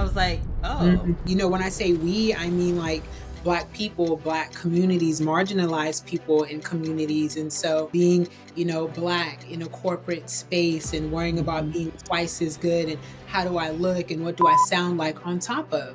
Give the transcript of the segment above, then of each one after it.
I was like, oh. When I say we, I mean like Black people, Black communities, marginalized people in communities. And so being, Black in a corporate space and worrying about being twice as good and how do I look and what do I sound like, on top of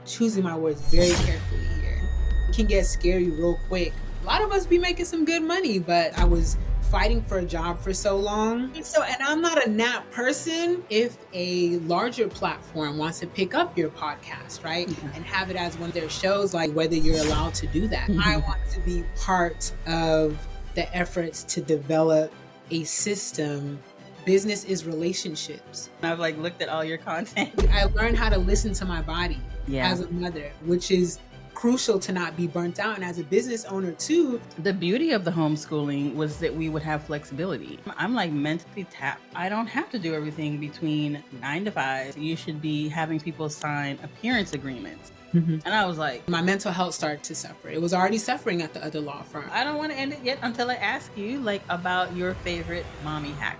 choosing my words very carefully here. It can get scary real quick. A lot of us be making some good money, but I was fighting for a job for so long. And I'm not a nap person. If a larger platform wants to pick up your podcast, right, and have it as one of their shows, like whether you're allowed to do that, I want to be part of the efforts to develop a system. Business is relationships. I've looked at all your content. I learned how to listen to my body as a mother, which is crucial to not be burnt out. And as a business owner too. The beauty of the homeschooling was that we would have flexibility. I'm mentally tapped. I don't have to do everything between 9 to 5. You should be having people sign appearance agreements. And I was like, my mental health started to suffer. It was already suffering at the other law firm. I don't want to end it yet until I ask you about your favorite mommy hack.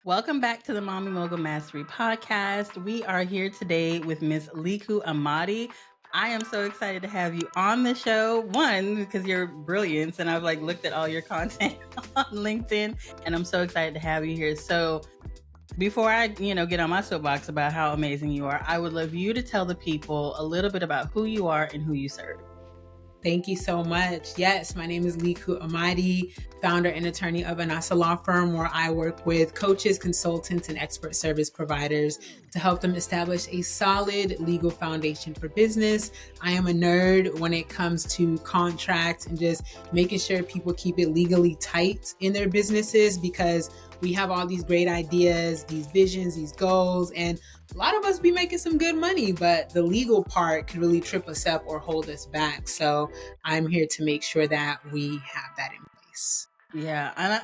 Welcome back to the Mommy Mogul Mastery podcast. We are here today with Miss Liku Amadi. I am so excited to have you on the show. One, because you're brilliant, and I've looked at all your content on LinkedIn, and I'm so excited to have you here. So before I, get on my soapbox about how amazing you are, I would love you to tell the people a little bit about who you are and who you serve. Thank you so much. Yes, my name is Liku Amadi, founder and attorney of Anasa law firm, where I work with coaches, consultants, and expert service providers to help them establish a solid legal foundation for business. I am a nerd when it comes to contracts and just making sure people keep it legally tight in their businesses, because we have all these great ideas, these visions, these goals, and a lot of us be making some good money, but the legal part can really trip us up or hold us back. So I'm here to make sure that we have that in place. Yeah. And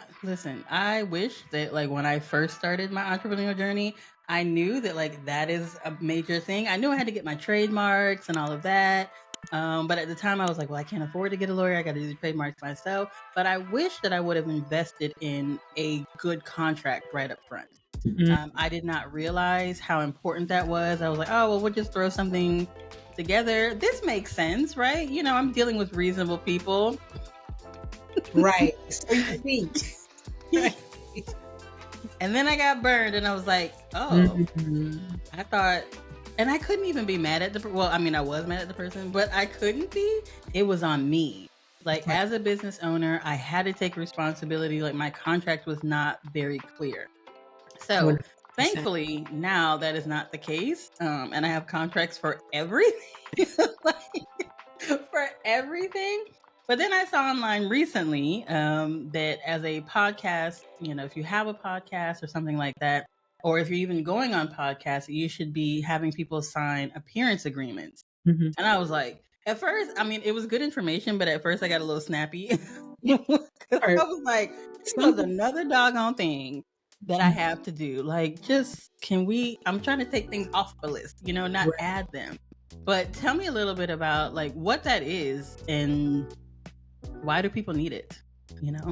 I wish that when I first started my entrepreneurial journey, I knew that that is a major thing. I knew I had to get my trademarks and all of that. But at the time I was like, well, I can't afford to get a lawyer. I got to do the trademarks myself. But I wish that I would have invested in a good contract right up front. I did not realize how important that was. I was like, oh, well, we'll just throw something together. This makes sense, right? I'm dealing with reasonable people. Right. So you think. Right. And then I got burned and I was like, oh, I thought, and I couldn't even be mad at I was mad at the person, but I couldn't be. It was on me. As a business owner, I had to take responsibility. My contract was not very clear. So 100%. Thankfully, now that is not the case. And I have contracts for everything. For everything. But then I saw online recently that as a podcast, if you have a podcast or something like that, or if you're even going on podcasts, you should be having people sign appearance agreements. And I was like, at first, it was good information, but at first I got a little snappy. I was like, this was another doggone thing that I have to do. I'm trying to take things off the list, not add them. But tell me a little bit about what that is and why do people need it?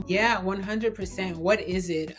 Yeah, 100%. What is it?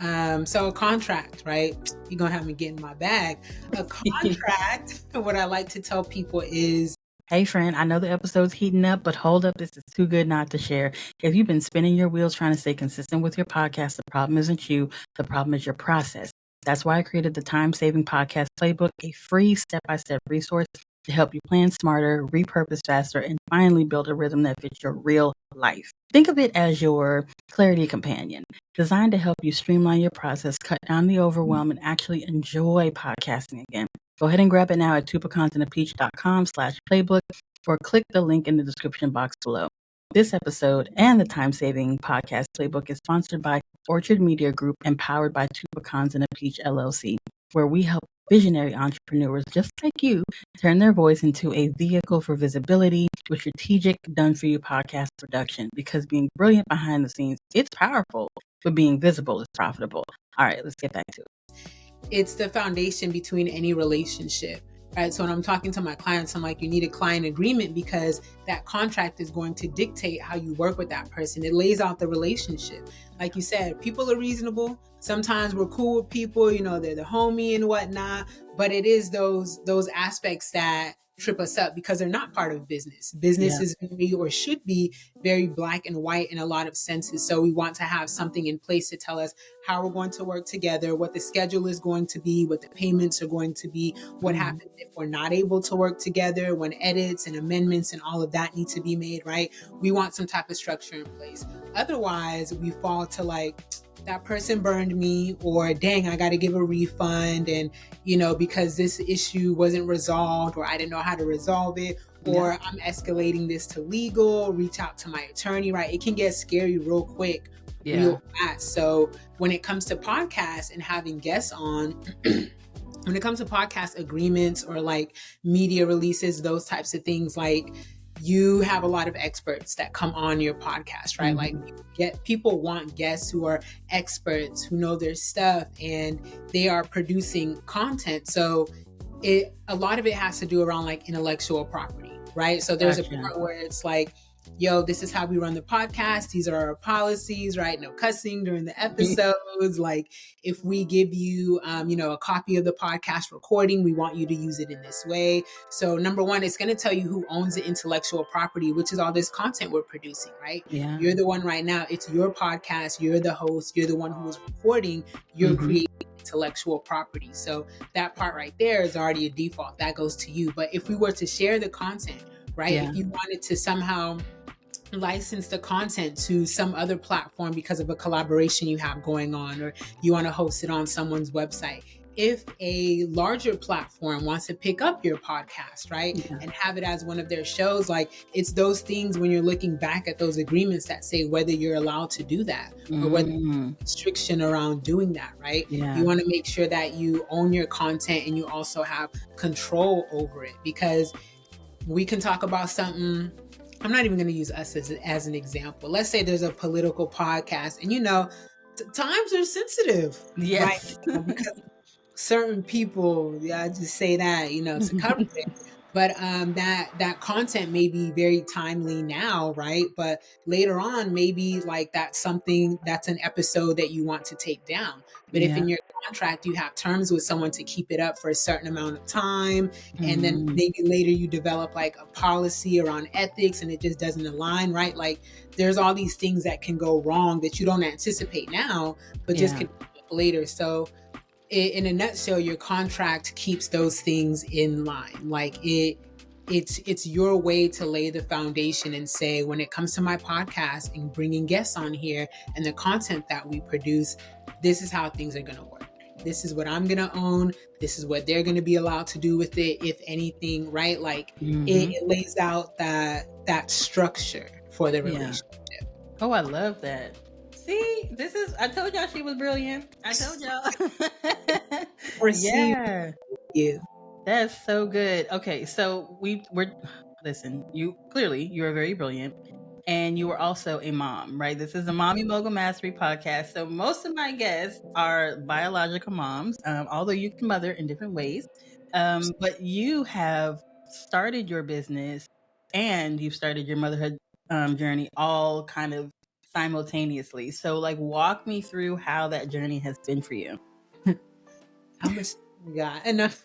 So a contract, right? You're going to have me get in my bag. A contract, what I like to tell people is, hey friend, I know the episode's heating up, but hold up, this is too good not to share. If you've been spinning your wheels trying to stay consistent with your podcast, the problem isn't you, the problem is your process. That's why I created the Time-Saving Podcast Playbook, a free step-by-step resource to help you plan smarter, repurpose faster, and finally build a rhythm that fits your real life. Think of it as your clarity companion, designed to help you streamline your process, cut down the overwhelm, and actually enjoy podcasting again. Go ahead and grab it now at twopecansandapeach.com/playbook or click the link in the description box below. This episode and the Time-Saving Podcast Playbook is sponsored by Orchard Media Group and powered by Two Pecans and a Peach LLC, where we help visionary entrepreneurs just like you turn their voice into a vehicle for visibility with strategic done-for-you podcast production. Because being brilliant behind the scenes, it's powerful, but being visible is profitable. All right, let's get back to it. It's the foundation between any relationship. right? So when I'm talking to my clients, I'm like, you need a client agreement because that contract is going to dictate how you work with that person. It lays out the relationship. Like you said, people are reasonable. Sometimes we're cool with people, you know, they're the homie and whatnot, but it is those aspects that trip us up because they're not part of business. Business Yeah. is very, or should be very black and white in a lot of senses. So we want to have something in place to tell us how we're going to work together, what the schedule is going to be, what the payments are going to be, what happens if we're not able to work together, when edits and amendments and all of that need to be made, right? We want some type of structure in place. Otherwise, we fall to like, that person burned me, or dang, I got to give a refund. And, you know, because this issue wasn't resolved, or I didn't know how to resolve it, or I'm escalating this to legal, reach out to my attorney, right? It can get scary real quick, real fast. So when it comes to podcasts and having guests on, when it comes to podcast agreements or like media releases, those types of things, like you have a lot of experts that come on your podcast, right? Like people want guests who are experts, who know their stuff, and they are producing content. So a lot of it has to do around like intellectual property, right? So there's a part where it's like, yo, this is how we run the podcast. These are our policies, right? No cussing during the episodes. Like if we give you, you know, a copy of the podcast recording, we want you to use it in this way. So number one, it's going to tell you who owns the intellectual property, which is all this content we're producing, right? Yeah. You're the one right now. It's your podcast. You're the host. You're the one who is recording. You're creating intellectual property. So that part right there is already a default. That goes to you. But if we were to share the content, right? If you wanted to somehow license the content to some other platform because of a collaboration you have going on, or you want to host it on someone's website. If a larger platform wants to pick up your podcast, right, and have it as one of their shows, like it's those things when you're looking back at those agreements that say whether you're allowed to do that or whether there's restriction around doing that, right? You want to make sure that you own your content and you also have control over it, because we can talk about something. I'm not even going to use us as an example. Let's say there's a political podcast and, you know, times are sensitive, right? Because certain people, I just say that, you know, to cover it. But that content may be very timely now, right? But later on, maybe like that's an episode that you want to take down. But if in your contract you have terms with someone to keep it up for a certain amount of time, and then maybe later you develop like a policy around ethics and it just doesn't align, right? Like there's all these things that can go wrong that you don't anticipate now, but just can come up later. So in a nutshell, your contract keeps those things in line. Like it's your way to lay the foundation and say, when it comes to my podcast and bringing guests on here and the content that we produce, this is how things are going to work. This is what I'm going to own. This is what they're going to be allowed to do with it, if anything, right? Like it lays out that structure for the relationship. Oh, I love that. See, I told y'all she was brilliant. I told y'all. Yeah. You. That's so good. Okay, so listen, you're very brilliant. And you are also a mom, right? This is a Mommy Mogul Mastery podcast. So most of my guests are biological moms, although you can mother in different ways. But you have started your business and you've started your motherhood journey all kind of simultaneously. So like walk me through how that journey has been for you. How much you got? Enough.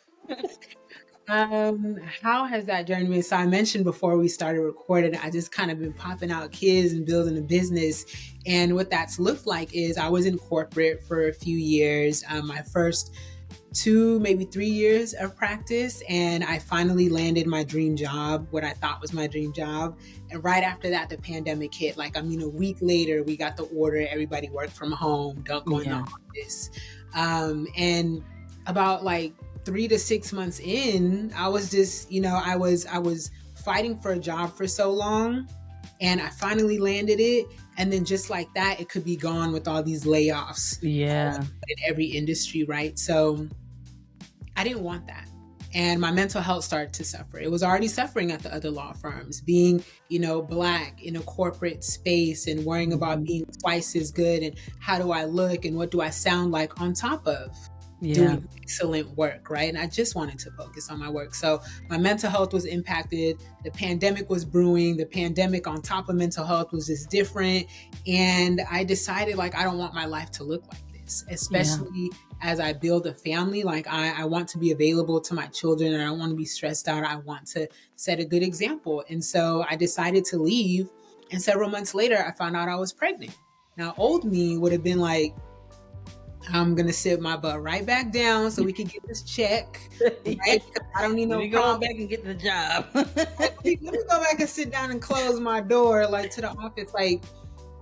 How has that journey been? So I mentioned before we started recording, I just kind of been popping out kids and building a business. And what that's looked like is I was in corporate for a few years, my first 2, maybe 3 years of practice. And I finally landed my dream job, what I thought was my dream job. And right after that, the pandemic hit. Like, a week later, we got the order, everybody worked from home, don't go in the office. And about like 3 to 6 months in, I was just, I was fighting for a job for so long, and I finally landed it. And then just like that, it could be gone with all these layoffs. In every industry, right? So I didn't want that. And my mental health started to suffer. It was already suffering at the other law firms, being, Black in a corporate space and worrying about being twice as good and how do I look and what do I sound like on top of Yeah. doing excellent work, right? And I just wanted to focus on my work. So my mental health was impacted. The pandemic was brewing. The pandemic on top of mental health was just different. And I decided, like, I don't want my life to look like this, Yeah. especially as I build a family. Like, I want to be available to my children, and I don't want to be stressed out. I want to set a good example. And so I decided to leave. And several months later, I found out I was pregnant. Now, old me would have been like, I'm gonna sit my butt right back down so we can get this check, Yeah. right? Because I don't need Let no me go on problem. back and get the job. Let me go back and sit down and close my door, like, to the office, like.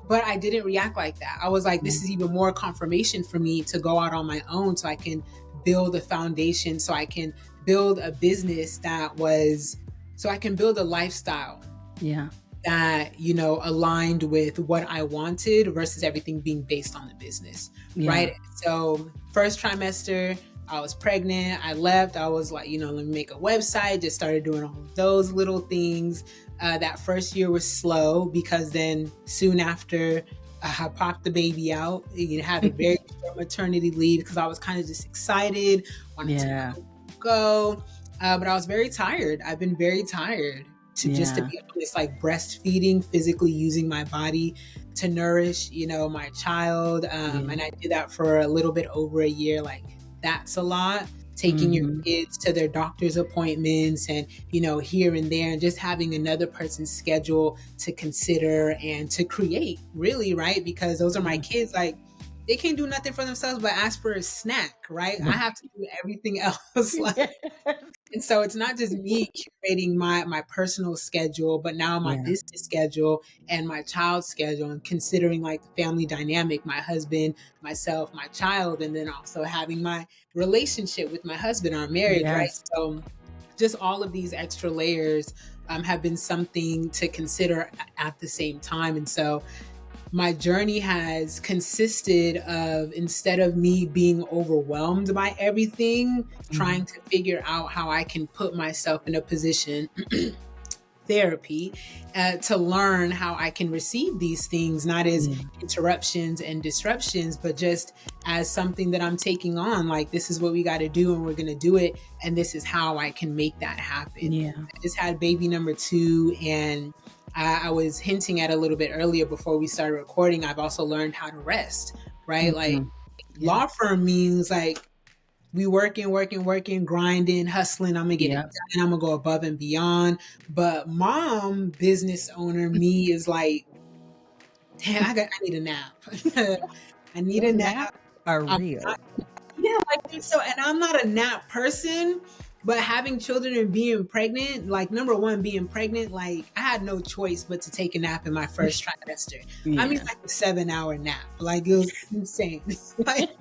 But I didn't react like that. I was like, this is even more confirmation for me to go out on my own, so I can build a foundation, so I can build a business so I can build a lifestyle Yeah. that, aligned with what I wanted versus everything being based on the business, Yeah. right? So first trimester, I was pregnant. I left. I was like, let me make a website. Just started doing all of those little things. That first year was slow because then soon after, I popped the baby out. Had a very short maternity leave because I was kind of just excited, wanted Yeah. to go. But I was very tired. I've been very tired just to Yeah. be honest, like breastfeeding, physically using my body to nourish, my child. And I did that for a little bit over a year. Like, that's a lot. Taking your kids to their doctor's appointments and, here and there, and just having another person's schedule to consider and to create, really, right? Because those are my kids. Like, they can't do nothing for themselves but ask for a snack, right? I have to do everything else. Like, and so it's not just me curating my personal schedule, but now my Yeah. business schedule and my child's schedule, and considering like the family dynamic, my husband, myself, my child, and then also having my relationship with my husband, our marriage, right? Yes. So just all of these extra layers have been something to consider at the same time. And so my journey has consisted of, instead of me being overwhelmed by everything, trying to figure out how I can put myself in a position therapy to learn how I can receive these things, not as interruptions and disruptions, but just as something that I'm taking on. Like, this is what we got to do, and we're going to do it. And this is how I can make that happen. Yeah. I just had baby number 2, and I was hinting at a little bit earlier before we started recording. I've also learned how to rest, right? Like, law firm means like we working, grinding, hustling. I'm gonna get it done. I'm gonna go above and beyond. But mom, business owner, me is like, damn, I need a nap. I need a nap. Are I'm real. so, and I'm not a nap person, but having children and being pregnant, like, number one, being pregnant, like, I had no choice but to take a nap in my first trimester. I mean, like a 7-hour nap. Like, it was insane. Like,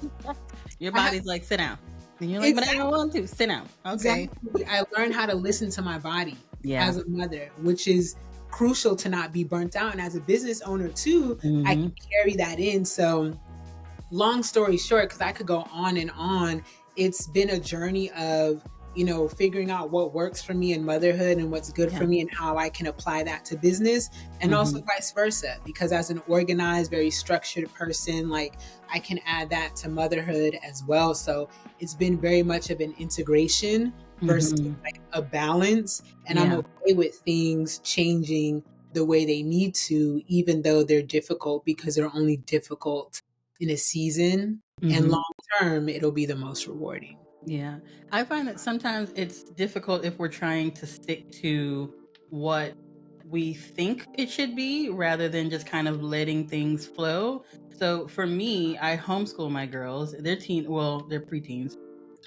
your body's like, sit down. And you're like, but I don't want to. Sit down. Okay. Exactly. I learned how to listen to my body as a mother, which is crucial to not be burnt out. And as a business owner too, I can carry that in. So long story short, because I could go on and on, it's been a journey of, figuring out what works for me in motherhood and what's good for me and how I can apply that to business, and also vice versa. Because as an organized, very structured person, like, I can add that to motherhood as well. So it's been very much of an integration versus like a balance. And I'm okay with things changing the way they need to, even though they're difficult, because they're only difficult in a season, and long term, it'll be the most rewarding. Yeah. I find that sometimes it's difficult if we're trying to stick to what we think it should be rather than just kind of letting things flow. So for me, I homeschool my girls. They're they're preteens.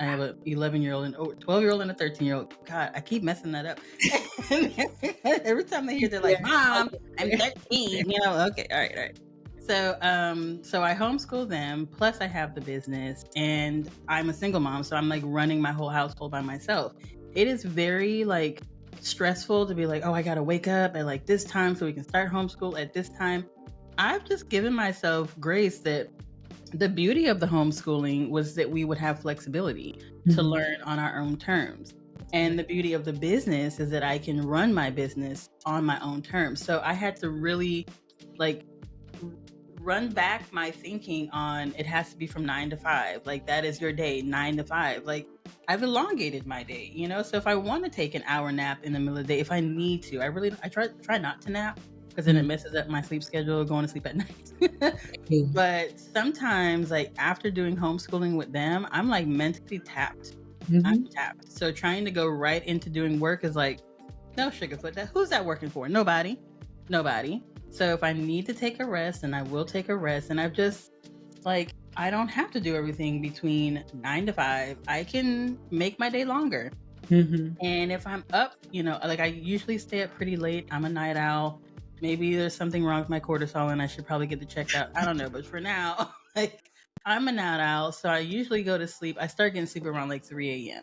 I have a 11-year-old and 12-year-old and a 13-year-old. God, I keep messing that up. Every time they hear, they're like, "Mom, I'm 13." Okay, all right. So I homeschool them, plus I have the business, and I'm a single mom, so I'm like running my whole household by myself. It is very like stressful to be like, oh, I gotta wake up at like this time so we can start homeschool at this time. I've just given myself grace that the beauty of the homeschooling was that we would have flexibility to learn on our own terms. And the beauty of the business is that I can run my business on my own terms. So I had to really like run back my thinking on it has to be from 9 to 5. Like that is your day, 9 to 5. Like I've elongated my day, you know. So if I want to take an hour nap in the middle of the day, if I need to, I try not to nap because then it Mm. messes up my sleep schedule, going to sleep at night. Mm. But sometimes, like after doing homeschooling with them, I'm like mentally tapped. I'm Mhm. tapped. So trying to go right into doing work is like, no sugarfoot that. Who's that working for? Nobody. Nobody. So if I need to take a rest, then I will take a rest. And I've just like, I don't have to do everything between 9 to 5. I can make my day longer. Mhm. And if I'm up, you know, like I usually stay up pretty late. I'm a night owl. Maybe there's something wrong with my cortisol and I should probably get it checked out. I don't know. But for now, like I'm a night owl. So I usually go to sleep. I start getting sleep around like 3 a.m.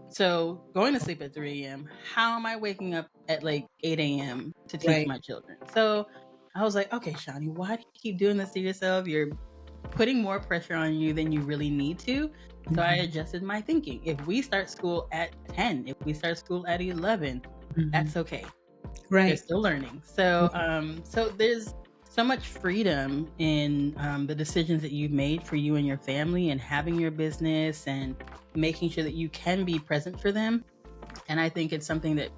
So going to sleep at 3 a.m., how am I waking up at like 8 a.m. to teach Right. my children? So I was like, okay, Shawnee, why do you keep doing this to yourself? You're putting more pressure on you than you really need to. So I Mhm. adjusted my thinking. If we start school at 10, if we start school at 11, Mhm. that's okay. They're Right. still learning. So there's so much freedom in the decisions that you've made for you and your family and having your business and making sure that you can be present for them. And I think it's something that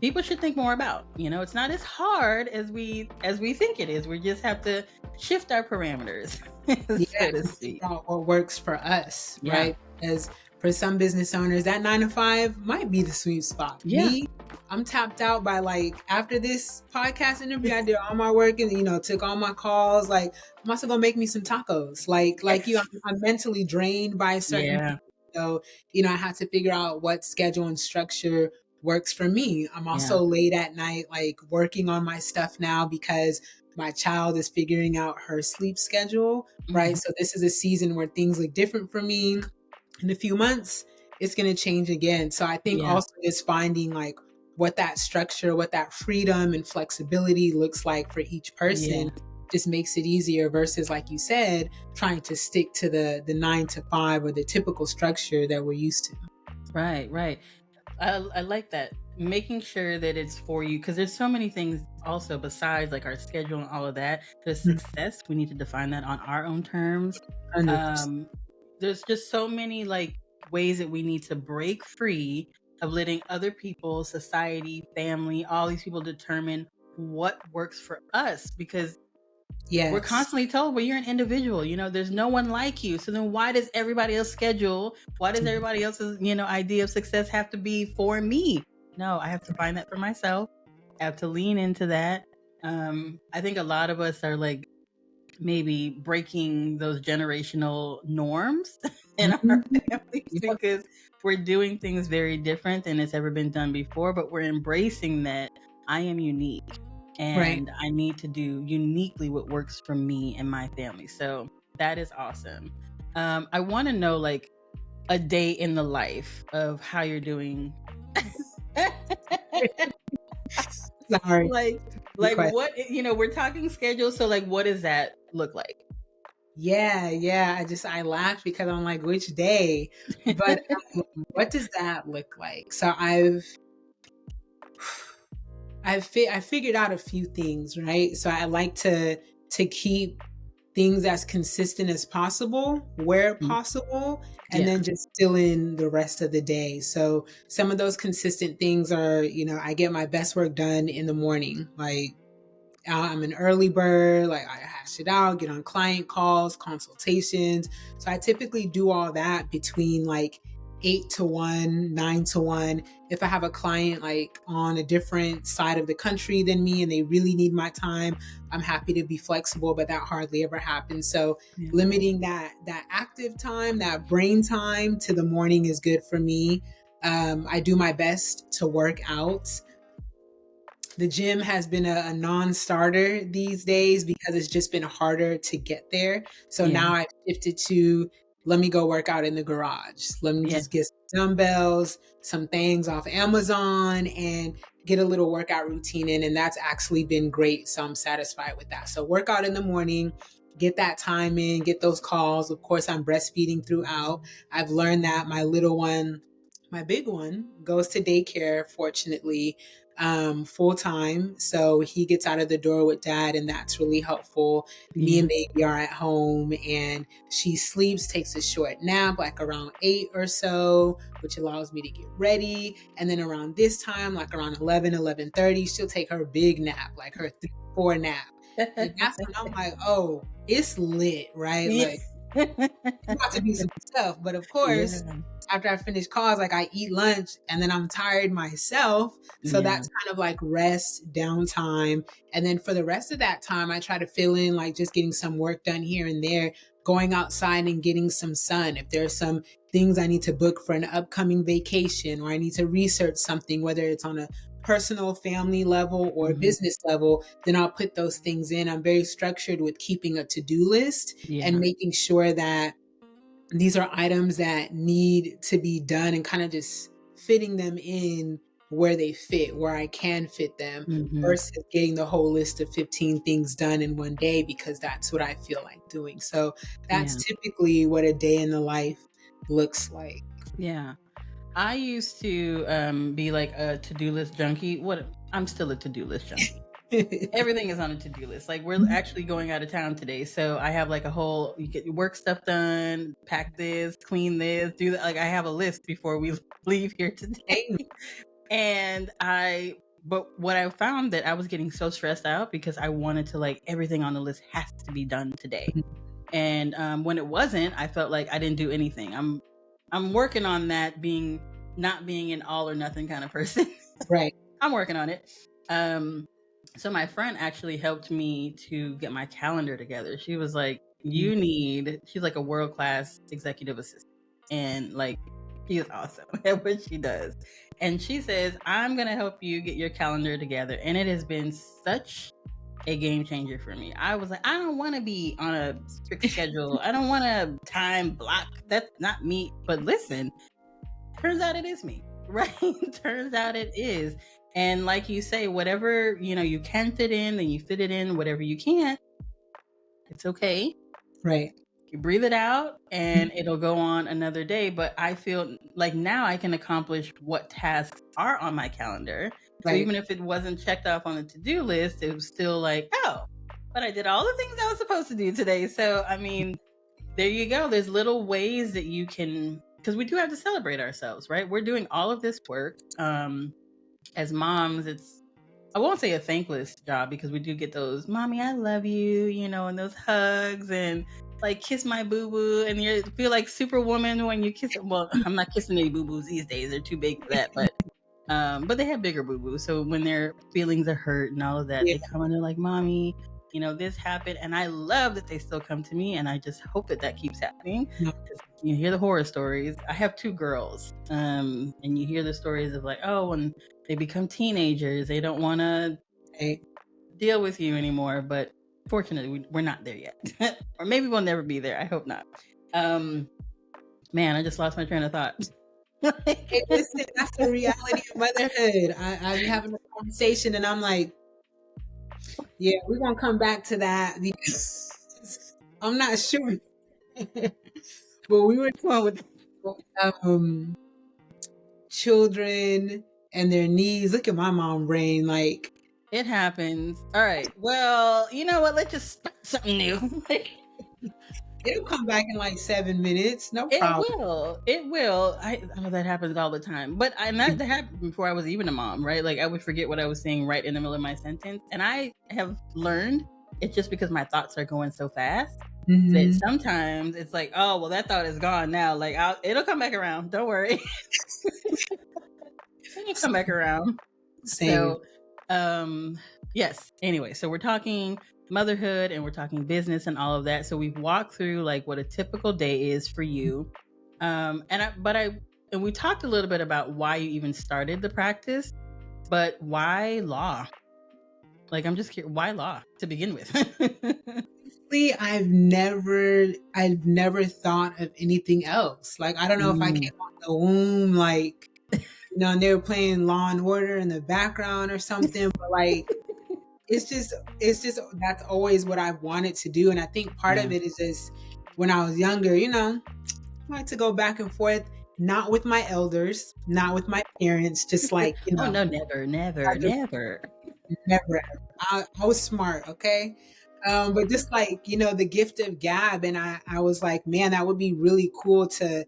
people should think more about. You know, it's not as hard as we think it is. We just have to shift our parameters, Yeah, so to and figure speak. out what works for us, Yeah, right? Because for some business owners, that 9 to 5 might be the sweet spot. yeah, Me, I'm tapped out by like after this podcast interview, I did all my work and took all my calls. Like I'm also gonna make me some tacos. Like you, I'm mentally drained by a certain yeah, point. So I had to figure out what schedule and structure works for me. I'm yeah, also late at night, like working on my stuff now because my child is figuring out her sleep schedule, right? mhm, So this is a season where things look different for me. In a few months, it's going to change again. So I think yeah, also just finding like what that structure, what that freedom and flexibility looks like for each yeah. person just makes it easier versus like you said, trying to stick to the 9 to 5 or the typical structure that we're used to. Right, right. I like that. Making sure that it's for you because there's so many things also besides like our schedule and all of that. The success, we need to define that on our own terms. 100%. Um, there's just so many like ways that we need to break free of letting other people, society, family, all these people determine what works for us because we're Yes. constantly told, well, you're an individual, you know, there's no one like you. So then why does everybody else schedule? Why does everybody else's, idea of success have to be for me? No, I have to find that for myself. I have to lean into that. I think a lot of us are like maybe breaking those generational norms in our Mhm. families Yep. because we're doing things very different than it's ever been done before, but we're embracing that I am unique Right. and I need to do uniquely what works for me and my family. So that is awesome. I want to know like a day in the life of how you're doing. Sorry. like Good like question. what we're talking schedule, so like what does that look like? Yeah, yeah. I laughed because I'm like, which day? But what does that look like? So I figured out a few things, right? So I like to keep things as consistent as possible, where Mm, possible, and yeah, then just fill in the rest of the day. So some of those consistent things are, I get my best work done in the morning. Like I'm an early bird, like I hash it out, get on client calls, consultations. So I typically do all that between like 8 to 1, 9 to 1. If I have a client like on a different side of the country than me and they really need my time, I'm happy to be flexible, but that hardly ever happens. So yeah, limiting that active time, that brain time to the morning is good for me. I do my best to work out. The gym has been a non-starter these days because it's just been harder to get there. So yeah, now I've shifted to let me go work out in the garage. Let me yeah, just get some dumbbells, some things off Amazon, and get a little workout routine in. And that's actually been great. So I'm satisfied with that. So work out in the morning, get that time in, get those calls. Of course, I'm breastfeeding throughout. I've learned that my little one, my big one, goes to daycare, fortunately. full time. So he gets out of the door with dad, and that's really helpful. Me Yeah. and baby are at home, and she sleeps, takes a short nap, like around 8 or so, which allows me to get ready. And then around this time, like around 11:30, she'll take her big nap, like her 3-4 nap. And that's when I'm like, oh, it's lit, right? Yeah. Like, I'm about to do some stuff. But of course, Yeah. after I finish calls, like I eat lunch and then I'm tired myself. So Yeah. that's kind of like rest, downtime. And then for the rest of that time, I try to fill in like just getting some work done here and there, going outside and getting some sun. If there's some things I need to book for an upcoming vacation, or I need to research something, whether it's on a personal family level or Mhm. business level, then I'll put those things in. I'm very structured with keeping a to-do list and Yeah. making sure that these are items that need to be done, and kind of just fitting them in where they fit, where I can fit them, Mhm. versus getting the whole list of 15 things done in one day because that's what I feel like doing. So Yeah. that's typically what a day in the life looks like. Yeah. I used to be like a to-do list junkie. I'm still a to-do list junkie. Everything is on a to-do list. Like we're actually going out of town today, so I have like a whole you get your work stuff done, pack this, clean this, do that. Like I have a list before we leave here today. Amen. And but what I found that I was getting so stressed out because I wanted to like everything on the list has to be done today. And when it wasn't, I felt like I didn't do anything. I'm working on that not being an all or nothing kind of person. Right. I'm working on it. Um, so my friend actually helped me to get my calendar together. She was like, she's like a world class executive assistant. And like, she is awesome at what she does. And she says, I'm going to help you get your calendar together. And it has been such a game changer for me. I was like, I don't want to be on a strict schedule. I don't want to time block. That's not me. But listen, turns out it is me, right? Turns out it is. And like you say, whatever, you can fit in, then you fit it in. Whatever you can't, it's okay. Right. You breathe it out and it'll go on another day. But I feel like now I can accomplish what tasks are on my calendar. So Right. even if it wasn't checked off on the to-do list, it was still like, oh, but I did all the things I was supposed to do today. So, I mean, there you go. There's little ways that you can, because we do have to celebrate ourselves, right? We're doing all of this work. As moms, I won't say a thankless job because we do get those, mommy, I love you, and those hugs and like kiss my boo boo. And you feel like Superwoman when you kiss it. Well, I'm not kissing any boo boos these days. They're too big for that. But they have bigger boo boos. So when their feelings are hurt and all of that, Yeah. they come and they're like, mommy, this happened. And I love that they still come to me. And I just hope that keeps happening. No. You hear the horror stories. I have 2 girls. And you hear the stories of like, oh, when they become teenagers, they don't want to Right. deal with you anymore. But fortunately, we're not there yet. Or maybe we'll never be there. I hope not. Man, I just lost my train of thought. Hey, listen, that's the reality of motherhood. I'm having a conversation and I'm like, yeah, we're gonna come back to that because I'm not sure. But we were What's wrong with um children and their needs. Look at my mom brain, like it happens. All right. Well, you know what? Let's just start something new. it'll come back in like 7 minutes, no It problem. will. It will. I know that happens all the time. But that happened before I was even a mom, right? Like I would forget what I was saying right in the middle of my sentence. And I have learned it's just because my thoughts are going so fast that sometimes it's like, oh, well, that thought is gone now. Like it'll come back around. Don't worry. It'll come back around. Same. So, yes. Anyway, so we're talking motherhood and we're talking business and all of that. So we've walked through like what a typical day is for you. And we talked a little bit about why you even started the practice, but why law? Like, I'm just curious, why law to begin with? I've never thought of anything else. Like I don't know if I came out the womb like and they were playing Law and Order in the background or something, but like it's just that's always what I've wanted to do. And I think part of it is just when I was younger, I like to go back and forth. not with my elders, not with my parents, just like, Oh no, never, never, other never. never ever. I was smart, okay? But just like, the gift of gab, and I was like, man, that would be really cool to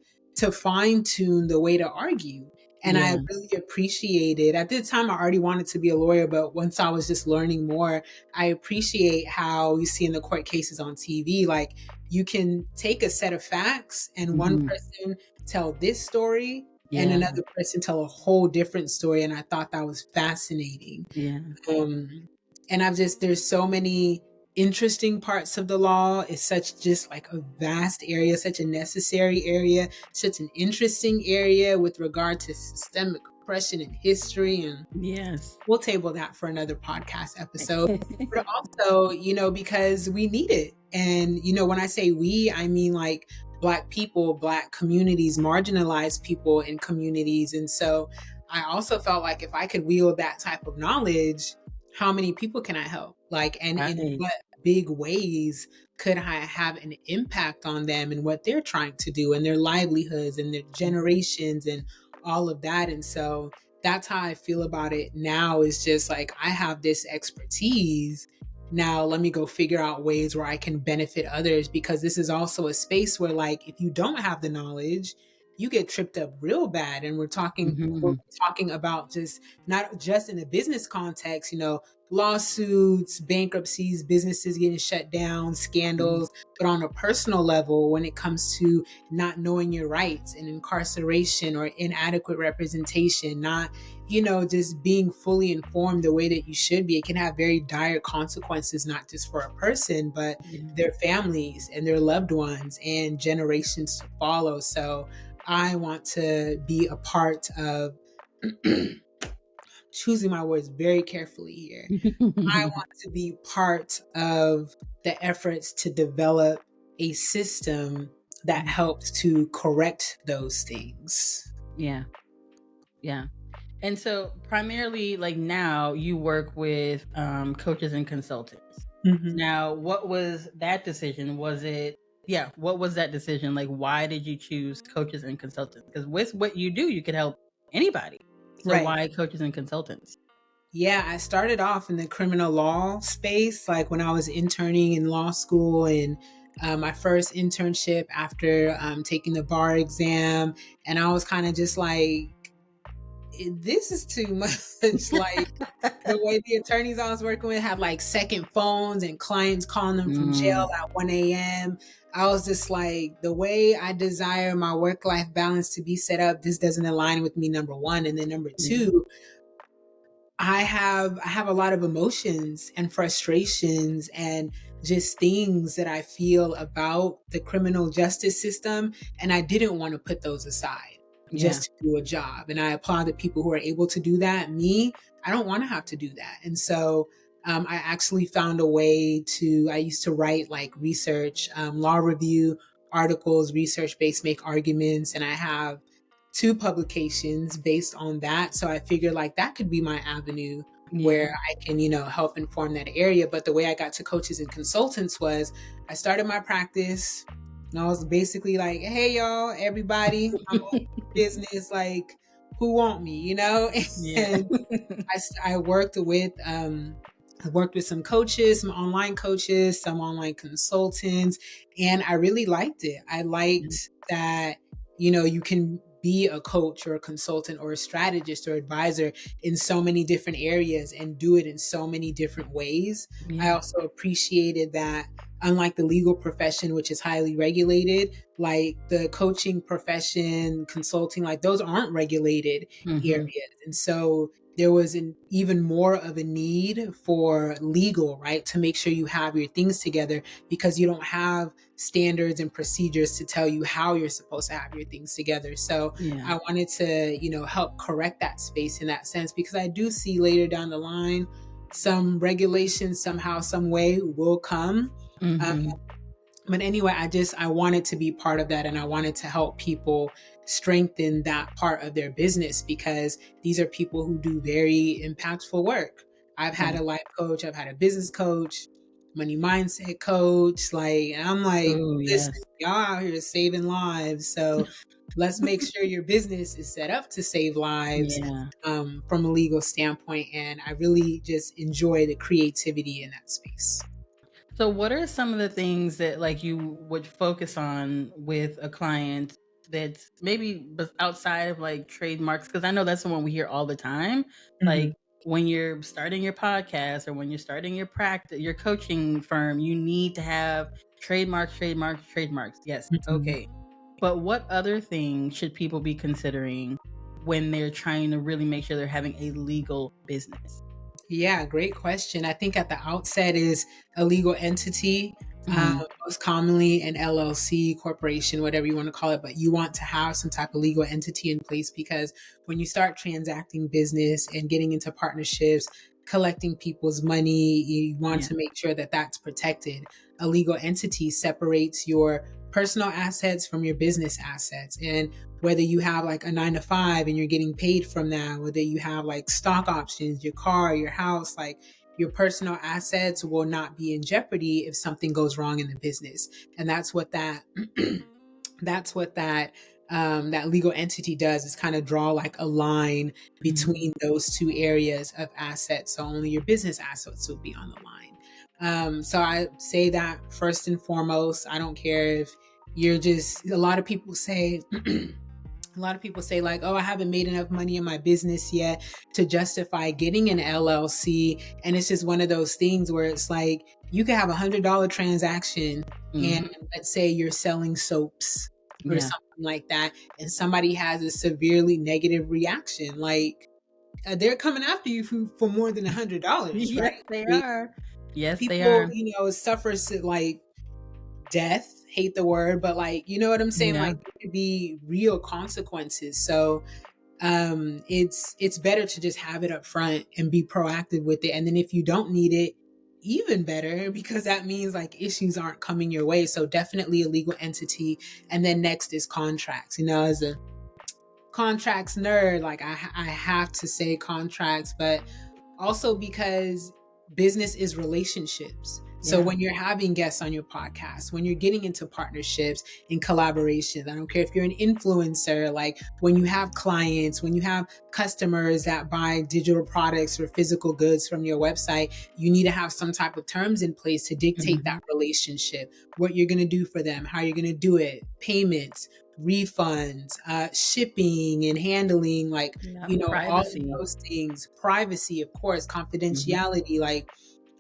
fine tune the way to argue. And I Yeah. really appreciated, at the time I already wanted to be a lawyer, but once I was just learning more, I appreciate how you see in the court cases on TV, like you can take a set of facts and one Mhm. person tell this story and Yeah. another person tell a whole different story. And I thought that was fascinating. Yeah. Um, and there's so many interesting parts of the law. It's such just like a vast area, such a necessary area, such an interesting area with regard to systemic oppression and history. And Yes. we'll table that for another podcast episode. But also, because we need it. And, when I say we, I mean like Black people, Black communities, marginalized people in communities. And so I also felt like if I could wield that type of knowledge, how many people can I help? Like, and in Right. what big ways could I have an impact on them and what they're trying to do and their livelihoods and their generations and all of that. And so that's how I feel about it now, is just like I have this expertise. Now let me go figure out ways where I can benefit others, because this is also a space where, like, if you don't have the knowledge, you get tripped up real bad. And we're Mhm. talking about just not just in a business context, lawsuits, bankruptcies, businesses getting shut down, Mhm. scandals, but on a personal level, when it comes to not knowing your rights and incarceration or inadequate representation, not, just being fully informed the way that you should be, it can have very dire consequences, not just for a person, but Yeah. their families and their loved ones and generations to follow. So I want to be a part of choosing my words very carefully here. I want to be part of the efforts to develop a system that helps to correct those things. Yeah. Yeah. And so primarily like now you work with coaches and consultants. Mhm. Now, what was that decision? What was that decision? Like why did you choose coaches and consultants? Because with what you do, you could help anybody. So Right. why coaches and consultants? Yeah, I started off in the criminal law space, like when I was interning in law school, and my first internship after taking the bar exam. And I was kind of just like, this is too much. Like, the way the attorneys I was working with had like second phones and clients calling them from jail Mm, at 1 a.m. I was just like, the way I desire my work life balance to be set up, this doesn't align with me, number one. And then number yeah. two, I have a lot of emotions and frustrations and just things that I feel about the criminal justice system, and I didn't want to put those aside Yeah. just to do a job. And I applaud the people who are able to do that. Me, I don't want to have to do that. And so I actually found a way to. I used to write like research, law review articles, research based, make arguments, and I have two publications based on that. So I figured like that could be my avenue Yeah. where I can, help inform that area. But the way I got to coaches and consultants was I started my practice and I was basically like, hey, y'all, everybody, I'm open for business. Like, who want me, Yeah. And I I worked with some coaches, some online coaches, some online consultants, and I really liked it. I liked that, you can be a coach or a consultant or a strategist or advisor in so many different areas and do it in so many different ways. I Yeah. also appreciated that, unlike the legal profession, which is highly regulated, like the coaching profession, consulting, like those aren't regulated Mhm. areas. And so there was even more of a need for legal, right? To make sure you have your things together, because you don't have standards and procedures to tell you how you're supposed to have your things together. So Yeah. I wanted to, help correct that space in that sense, because I do see later down the line some regulation somehow, some way will come. Um, Mhm. but anyway, I wanted to be part of that, and I wanted to help people strengthen that part of their business, because these are people who do very impactful work. I've had Yeah. a life coach, I've had a business coach, money mindset coach. Like, I'm like, Oh, listen, yes. y'all out here saving lives. So let's make sure your business is set up to save lives Yeah. from a legal standpoint. And I really just enjoy the creativity in that space. So what are some of the things that like you would focus on with a client that's maybe outside of like trademarks? Because I know that's the one we hear all the time. Mhm. Like when you're starting your podcast or when you're starting your practice, your coaching firm, you need to have trademarks, trademarks, trademarks. Yes. Mhm. Okay. But what other things should people be considering when they're trying to really make sure they're having a legal business? Yeah, great question. I think at the outset is a legal entity, Hmm. most commonly an LLC, corporation, whatever you want to call it, but you want to have some type of legal entity in place because when you start transacting business and getting into partnerships, collecting people's money, you want Yeah. to make sure that that's protected. A legal entity separates your personal assets from your business assets. And whether you have like a 9 to 5 and you're getting paid from that, whether you have like stock options, your car, your house, like your personal assets will not be in jeopardy if something goes wrong in the business. And that's what that that's what that legal entity does, is kind of draw like a line Hmm. between those two areas of assets. So only your business assets will be on the line. So I say that first and foremost. I don't care if you're just, a lot of people say a lot of people say like, oh, I haven't made enough money in my business yet to justify getting an LLC. And it's just one of those things where it's like you could have $100 transaction and Hmm. let's say you're selling soaps or Yeah. something like that, and somebody has a severely negative reaction. Like, they're coming after you for more than $100, right? Yes, they Like, are. Yes, they people, are. suffer like death, hate the word, but like, you know what I'm saying? Yeah. Like, there could be real consequences. So it's better to just have it up front and be proactive with it. And then if you don't need it, even better, because that means like issues aren't coming your way. So definitely a legal entity. And then next is contracts. As a contracts nerd, like I have to say contracts, but also because business is relationships. So Yeah. when you're having guests on your podcast, when you're getting into partnerships and collaborations, I don't care if you're an influencer, like when you have clients, when you have customers that buy digital products or physical goods from your website, you need to have some type of terms in place to dictate that Mhm. relationship, what you're going to do for them, how you're going to do it, payments, refunds, shipping and handling, like, Yeah. all of Privacy. those things, privacy, of course, Mhm. confidentiality, like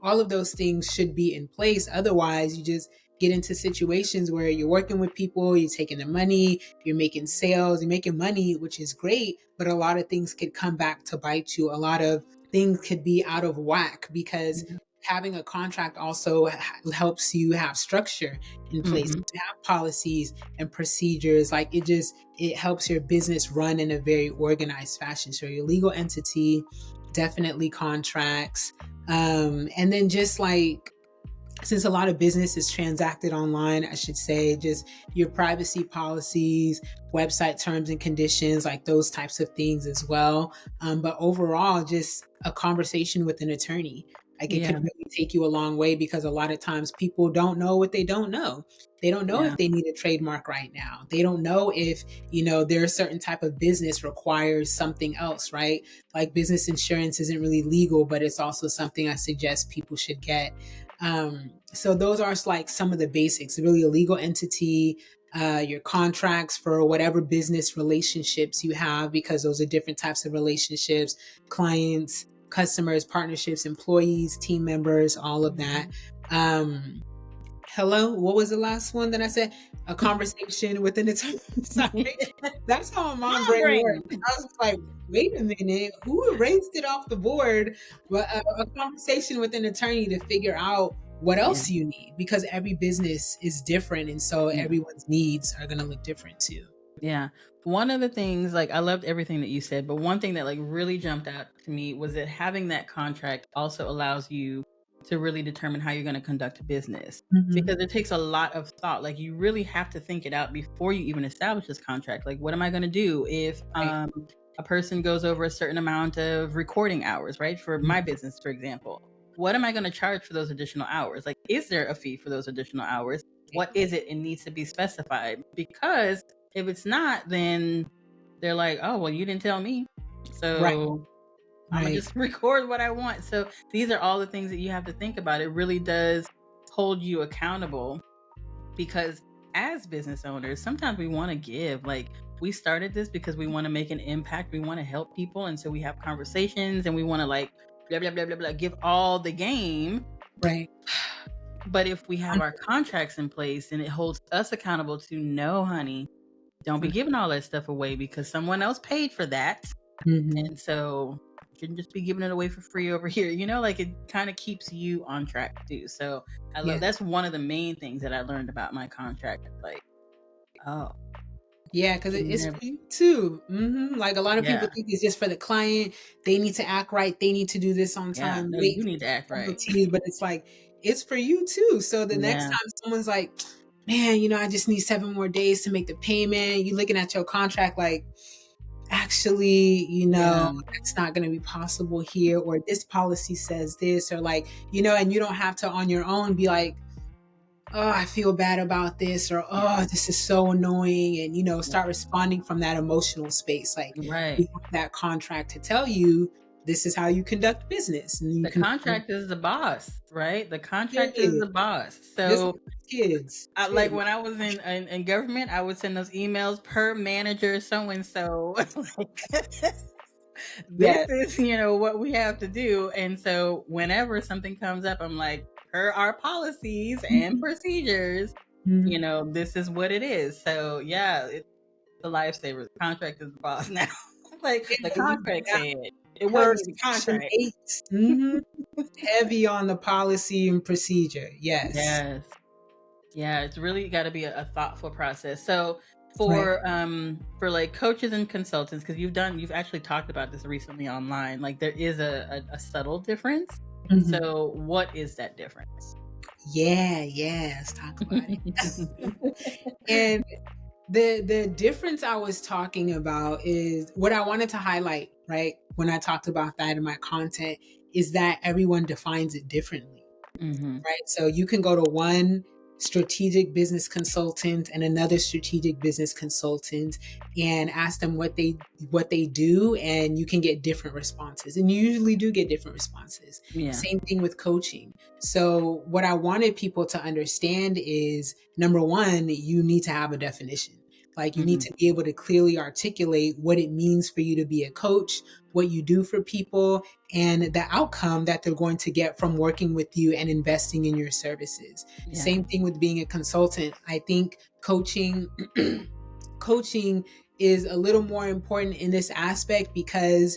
all of those things should be in place. Otherwise, you just get into situations where you're working with people, you're taking the money, you're making sales, you're making money, which is great, but a lot of things could come back to bite you. A lot of things could be out of whack because Yeah. having a contract also helps you have structure in place, Mhm. to have policies and procedures. Like, it helps your business run in a very organized fashion. So your legal entity, definitely contracts, and then just like, since a lot of business is transacted online, I should say, just your privacy policies, website terms and conditions, like those types of things as well. But overall, just a conversation with an attorney. Like, it could Yeah. really take you a long way, because a lot of times people don't know what they don't know. They don't know Yeah. if they need a trademark right now. They don't know if, there a certain type of business requires something else, right? Like, business insurance isn't really legal, but it's also something I suggest people should get. So those are like some of the basics. Really, a legal entity, your contracts for whatever business relationships you have, because those are different types of relationships: clients, customers, partnerships, employees, team members, all of that. Mhm. Um, Hello, what was the last one that I said? A conversation with an attorney. Sorry, that's how my My brain brain. works. I was like, wait a minute, who erased it off the board? But a conversation with an attorney to figure out what Yeah. else you need, because every business is different, and so Yeah. everyone's needs are going to look different too. Yeah. One of the things, like, I loved everything that you said, but one thing that like really jumped out to me was that having that contract also allows you to really determine how you're going to conduct business, Hmm. because it takes a lot of thought. Like, you really have to think it out before you even establish this contract. Like, what am I going to do if Right. a person goes over a certain amount of recording hours, right? For my Mhm. business, for example. what am I going to charge for those additional hours? Like, is there a fee for those additional hours? What is it? It needs to be specified, because if it's not, then they're like, oh, well, you didn't tell me. Right. So I'm going to Right. just record what I want. So these are all the things that you have to think about. It really does hold you accountable, because as business owners, sometimes we want to give. Like, we started this because we want to make an impact. We want to help people. And so we have conversations and we want to, like, blah, blah, blah, blah, blah, give all the game. Right. But if we have our contracts in place, and it holds us accountable to, no, honey, don't be giving all that stuff away because someone else paid for that. Mm-hmm. And so you shouldn't just be giving it away for free over here. Like, it kind of keeps you on track too. So I love, that's one of the main things that I learned about my contract. Like, oh, yeah, because it's for you too. Mm-hmm. Like, a lot of people think it's just for the client. They need to act right. They need to do this on time. No, Wait you for need to act the right. to you, but it's like, it's for you too. So the next time someone's like, man, I just need 7 more days to make the payment. You looking at your contract like, actually, it's not going to be possible here, or this policy says this, or like, and you don't have to on your own be like, oh, I feel bad about this, or oh, this is so annoying, and start responding from that emotional space. Like, you have that contract to tell you this is how you conduct business, and the contract is the boss, right? The contract is the boss. So just like kids. Like, when I was in government, I would send those emails per manager so and so. This is what we have to do. And so whenever something comes up, I'm like, per our policies and procedures, this is what it is. So yeah, it's the lifesaver. The contract is the boss now. Like, the contract said it wasn't the contract. Heavy on the policy and procedure. Yes. Yeah, it's really got to be a thoughtful process. So for like coaches and consultants, because you've actually talked about this recently online, like, there is a subtle difference. So what is that difference? Yeah, let's talk about it. And the difference I was talking about is what I wanted to highlight, right? When I talked about that in my content, is that everyone defines it differently, right? So you can go to one strategic business consultant and another strategic business consultant and ask them what they do, and you can get different responses, and you usually do get different responses. Same thing with coaching. So what I wanted people to understand is, number one, you need to have a definition. Like, you need to be able to clearly articulate what it means for you to be a coach, what you do for people, and the outcome that they're going to get from working with you and investing in your services. Same thing with being a consultant. I think coaching is a little more important in this aspect because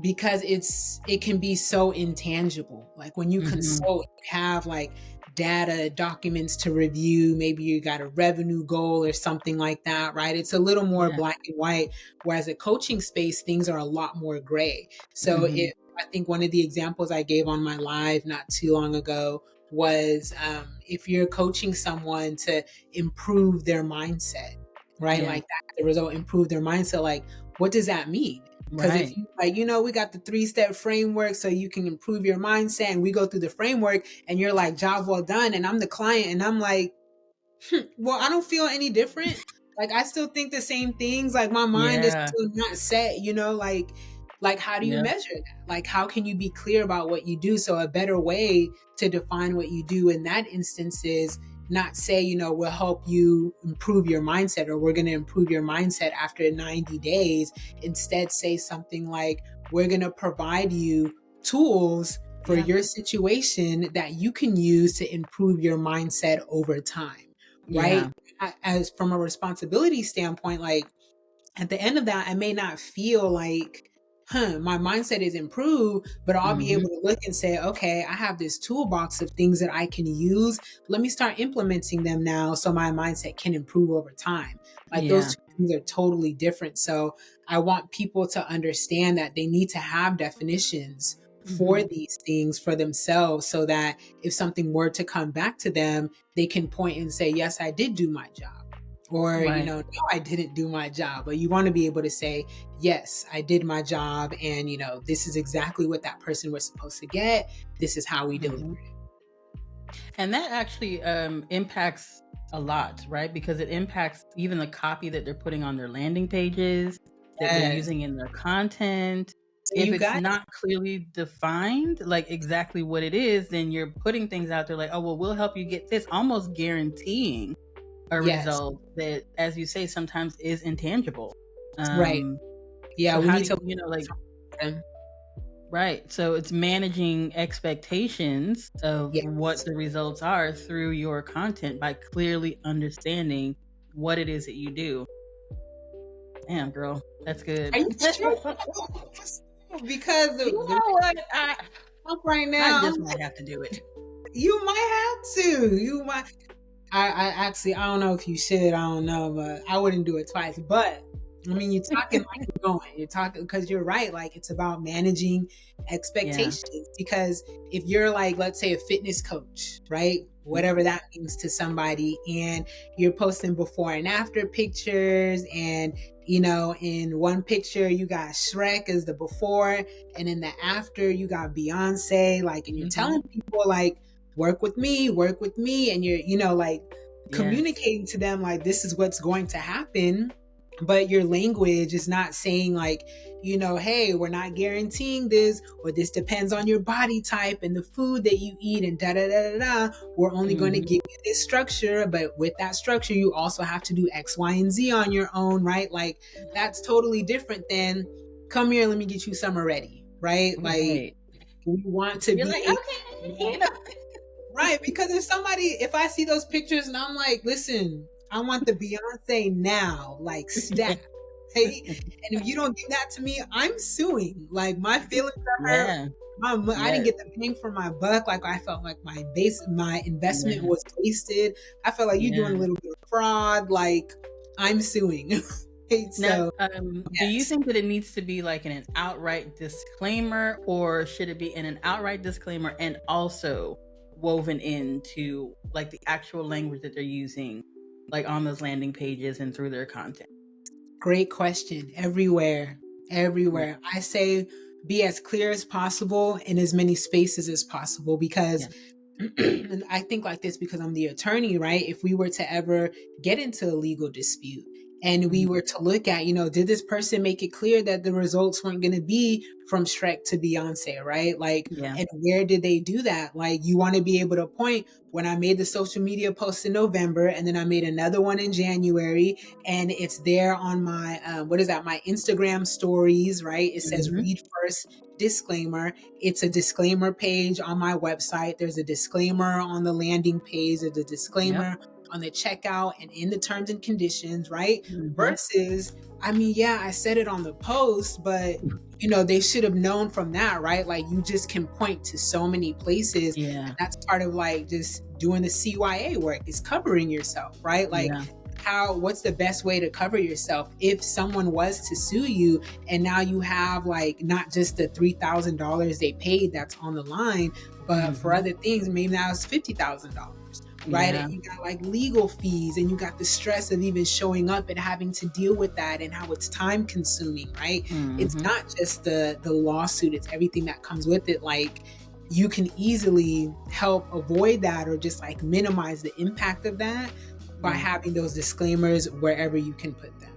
it can be so intangible. Like, when you consult, you have like data, documents to review. Maybe you got a revenue goal or something like that, right? It's a little more black and white. Whereas a coaching space, things are a lot more gray. So I think one of the examples I gave on my live not too long ago was if you're coaching someone to improve their mindset, right? Like, that's the result, improve their mindset. Like, what does that mean? Because if you like, we got the 3-step framework so you can improve your mindset, and we go through the framework and you're like, job well done. And I'm the client and I'm like, well, I don't feel any different. Like, I still think the same things. Like, my mind is still not set, like how do you measure that? Like, how can you be clear about what you do? So a better way to define what you do in that instance is not say, we'll help you improve your mindset, or we're going to improve your mindset after 90 days. Instead, say something like, we're going to provide you tools for your situation that you can use to improve your mindset over time, right? As from a responsibility standpoint, like, at the end of that, I may not feel like, my mindset is improved, but I'll be able to look and say, okay, I have this toolbox of things that I can use. Let me start implementing them now so my mindset can improve over time. Like, those two things are totally different. So I want people to understand that they need to have definitions for these things for themselves, so that if something were to come back to them, they can point and say, yes, I did do my job. or, Right. no, I didn't do my job. But you want to be able to say, yes, I did my job. And, this is exactly what that person was supposed to get. This is how we deliver Mhm. it. And that actually impacts a lot, right? Because it impacts even the copy that they're putting on their landing pages, that they're Yes. using in their content. So If you it's got not clearly defined, like exactly what it is, then you're putting things out there like, oh, well, we'll help you get this, almost guaranteeing a yes. result that, as you say, sometimes is intangible. Right. Um, Yeah, so we how need do to like, them. right. So it's managing expectations of what Yes. the results are through your content by clearly understanding what it is that you do. Damn, girl, that's good. Are you You sure? Because the know what? up right I now, just might have to do it. you might have to. You might. I actually, I don't know if you should. I don't know, but I wouldn't do it twice. But I mean, you're talking like you're going. You're talking because you're right. Like it's about managing Yeah. expectations. Because if you're like, let's say, a fitness coach, right? Whatever that means to somebody, and you're posting before and after pictures, and in one picture you got Shrek as the before, and in the after you got Beyonce, like, and you're Mm-hmm. telling people like, work with me, and you're, like Yes. communicating to them like this is what's going to happen, but your language is not saying like, hey, we're not guaranteeing this, or this depends on your body type and the food that you eat, and da da da da da. We're only going to Mm-hmm. give you this structure, but with that structure, you also have to do X, Y, and Z on your own, right? Like that's totally different than come here, let me get you summer ready, right? Like Right. we want to You're like, be okay, right, because if I see those pictures and I'm like, listen, I want the Beyonce now, like stat, right? And if you don't give that to me, I'm suing. Like my feelings are hurt. Yeah. I didn't Yes. get the bang for my buck. Like I felt like my investment Yeah. was wasted. I felt like you're doing Yeah. a little bit of fraud. Like I'm suing. Right? Now, So do you yes. think that it needs to be like in an outright disclaimer, or should it be in an outright disclaimer and also woven into like the actual language that they're using, like on those landing pages and through their content? Great question. Yeah. Everywhere. I say be as clear as possible in as many spaces as possible, because Yeah. and I think like this because I'm the attorney, right? If we were to ever get into a legal dispute and we Mhm. were to look at, did this person make it clear that the results weren't going to be from Shrek to Beyonce, right? Like, Yeah. and where did they do that? Like, you want to be able to point when I made the social media post in November, and then I made another one in January, and it's there on my, what is that? My Instagram stories, right? It says Mhm. read first, disclaimer. It's a disclaimer page on my website. There's a disclaimer on the landing page. There's a Yep. disclaimer on the checkout and in the terms and conditions, right? Mhm. Versus, I mean, yeah, I said it on the post, but they should have known from that, right? Like you just can point to so many places. Yeah. And that's part of like just doing the CYA work, is covering yourself, right? Like Yeah. what's the best way to cover yourself if someone was to sue you, and now you have like not just the $3,000 they paid that's on the line, but for Mhm. other things maybe now it's $50,000, right? Yeah. And you got like legal fees, and you got the stress of even showing up and having to deal with that, and how it's time consuming, right? It's Mhm. not just the lawsuit, it's everything that comes with it. Like you can easily help avoid that, or just like minimize the impact of that by Yeah. having those disclaimers wherever you can put them.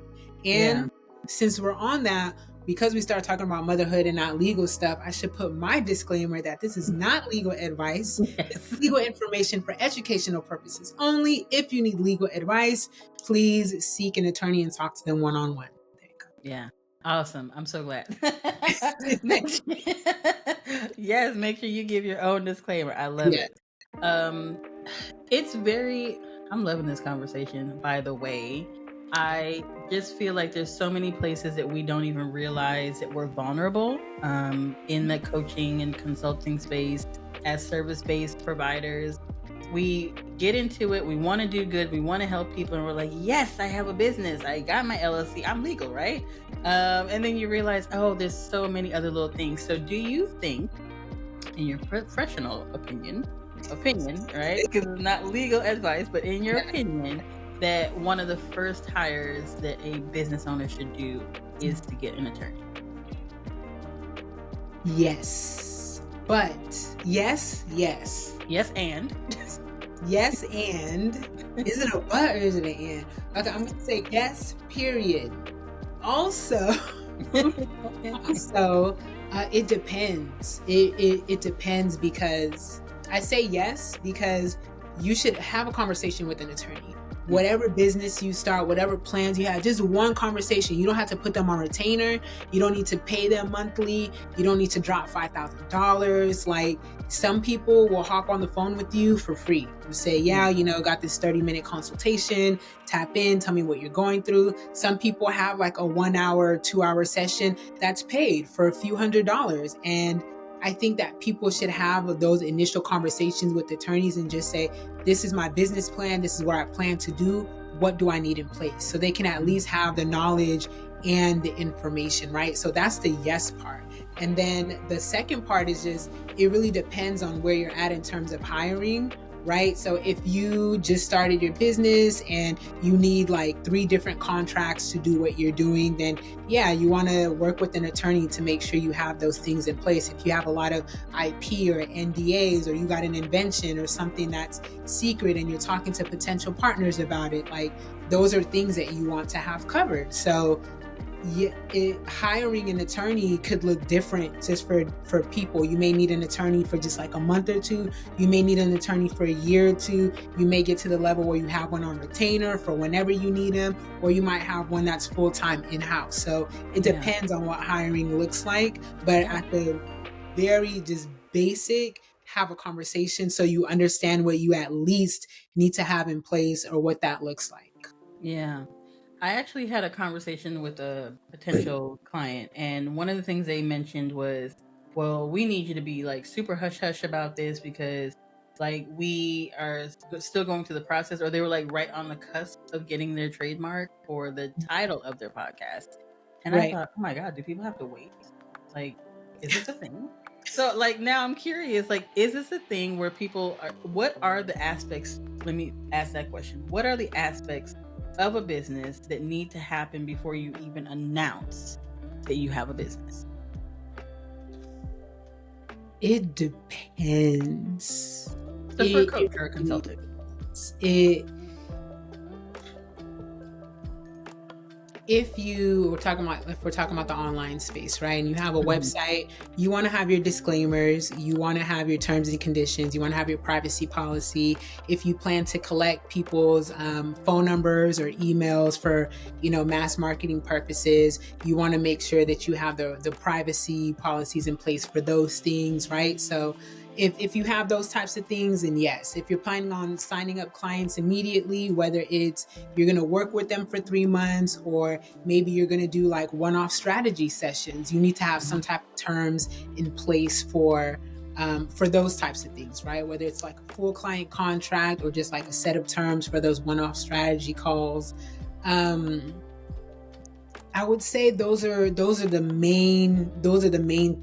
Yeah. And since we're on that, because we started talking about motherhood and not legal stuff, I should put my disclaimer that this is not legal advice. It's Yes. legal information for educational purposes only. If you need legal advice, please seek an attorney and talk to them one-on-one. There you Yeah. Awesome. I'm so glad. go. Make sure, yes, make sure you give your own disclaimer. I love Yeah. it. Um it's very I'm loving this conversation, by the way. I just feel like there's so many places that we don't even realize that we're vulnerable in the coaching and consulting space as service-based providers. We get into it, we want to do good, we want to help people, and we're like, yes, I have a business, I got my LLC, I'm legal, right? And then you realize, oh, there's so many other little things. So do you think, in your professional opinion, right, because it's not legal advice, but in your opinion, that one of the first hires that a business owner should do is to get an attorney? Yes. But yes. Yes, and Yes, and is it a but or is it an and? Okay, I'm gonna say yes, period. Also, it depends. It depends because I say yes because you should have a conversation with an attorney. Whatever business you start, whatever plans you have, just one conversation. You don't have to put them on retainer. You don't need to pay them monthly. You don't need to drop $5,000. Like some people will hop on the phone with you for free. You say, yeah, got this 30-minute consultation, tap in, tell me what you're going through. Some people have like a 1 hour, 2 hour session that's paid for a few $100s. And I think that people should have those initial conversations with attorneys and just say, this is my business plan. This is what I plan to do. What do I need in place? So they can at least have the knowledge and the information, right? So that's the yes part. And then the second part is just, it really depends on where you're at in terms of hiring, right? So if you just started your business and you need like 3 different contracts to do what you're doing, then yeah, you want to work with an attorney to make sure you have those things in place. If you have a lot of IP or NDAs, or you got an invention or something that's secret and you're talking to potential partners about it, like those are things that you want to have covered. So hiring an attorney could look different just for people. You may need an attorney for just like a month or 2. You may need an attorney for a year or 2. You may get to the level where you have one on retainer for whenever you need them, or you might have one that's full-time in-house. So it depends on what hiring looks like. But at the very just basic, have a conversation so you understand what you at least need to have in place or what that looks like. Yeah. I actually had a conversation with a potential client, and one of the things they mentioned was, well, we need you to be like super hush hush about this because like we are still going through the process, or they were like right on the cusp of getting their trademark for the title of their podcast. And I Right. thought, oh my God, do people have to wait? Like, is this a thing? So like now I'm curious, like, is this a thing where people are, what are the aspects? Let me ask that question. What are the aspects of a business that need to happen before you even announce that you have a business? It depends. So for a coach or a consultant, if we're talking about the online space, right? And you have a website, you want to have your disclaimers, you want to have your terms and conditions, you want to have your privacy policy. If you plan to collect people's phone numbers or emails for, mass marketing purposes, you want to make sure that you have the privacy policies in place for those things, right? So if you have those types of things, then yes. If you're planning on signing up clients immediately, whether it's you're going to work with them for 3 months, or maybe you're going to do like one-off strategy sessions, you need to have some type of terms in place for those types of things, right? Whether it's like a full client contract or just like a set of terms for those one-off strategy calls. I would say those are the main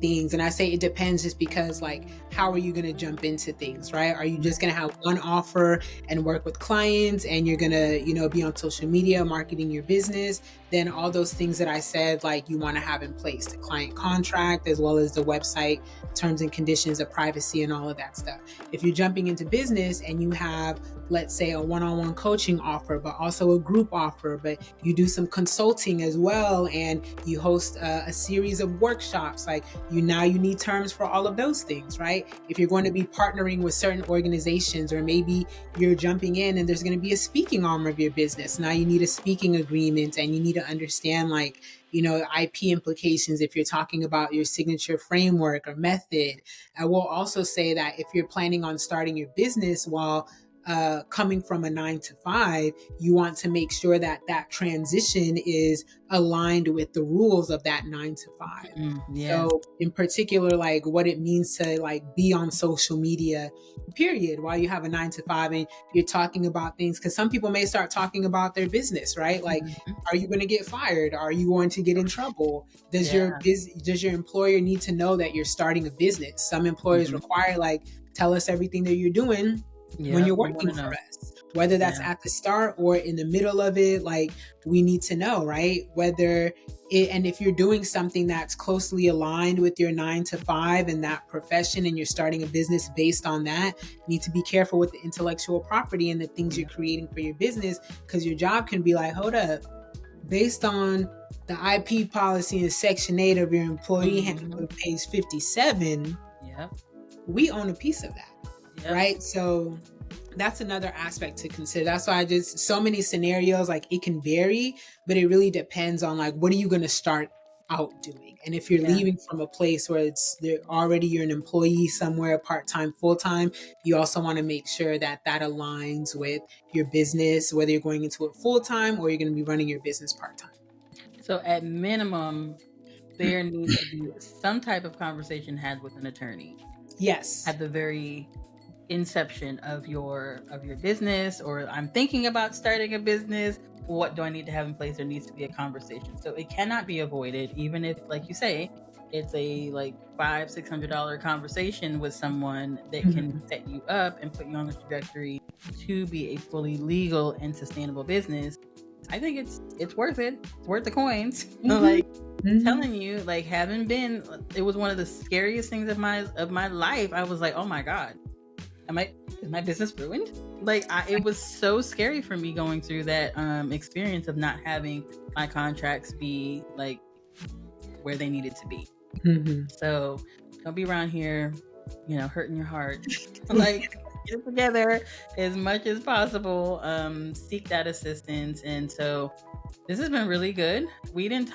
things. And I say it depends just because, like, how are you going to jump into things, right? Are you just going to have one offer and work with clients and you're going to, be on social media marketing your business? Then all those things that I said, like, you want to have in place, the client contract, as well as the website terms and conditions of privacy and all of that stuff. If you're jumping into business and you have, let's say, a one-on-one coaching offer, but also a group offer, but you do some consulting as well, and you host a series of workshops, like you need terms for all of those things, right? If you're going to be partnering with certain organizations, or maybe you're jumping in and there's going to be a speaking arm of your business, now you need a speaking agreement, and you need to understand, like, IP implications if you're talking about your signature framework or method. I will also say that if you're planning on starting your business while coming from a 9 to 5, you want to make sure that transition is aligned with the rules of that 9 to 5. So in particular, like what it means to like be on social media, period, while you have a 9 to 5 and you're talking about things, because some people may start talking about their business, right? Like, are you going to get fired? Are you going to get in trouble? Does your employer need to know that you're starting a business? Some employers require, like, tell us everything that you're doing when you're working for us. whether that's at the start or in the middle of it. Like, we need to know, right? And if you're doing something that's closely aligned with your 9 to 5 in that profession, and you're starting a business based on that, you need to be careful with the intellectual property and the things you're creating for your business, because your job can be like, hold up, based on the IP policy in Section 8 of your employee handbook, page 57, we own a piece of that, right? So that's another aspect to consider. That's why so many scenarios, like, it can vary, but it really depends on, like, what are you going to start out doing? And if you're leaving from a place where you're an employee somewhere, part-time, full-time, you also want to make sure that aligns with your business, whether you're going into it full-time or you're going to be running your business part-time. So at minimum, there needs to be some type of conversation had with an attorney. Yes. At the very inception of your business, or I'm thinking about starting a business. What do I need to have in place? There needs to be a conversation. So it cannot be avoided, even if, like you say, it's a like $500-$600 conversation with someone that can set you up and put you on the trajectory to be a fully legal and sustainable business. I think it's worth it. It's worth the coins. Like, telling you, like, it was one of the scariest things of my life. I was like, oh my God, is my business ruined? Like, it was so scary for me going through that experience of not having my contracts be like where they needed to be. So don't be around here, hurting your heart. Like, get it together as much as possible. Seek that assistance. And so this has been really good. We didn't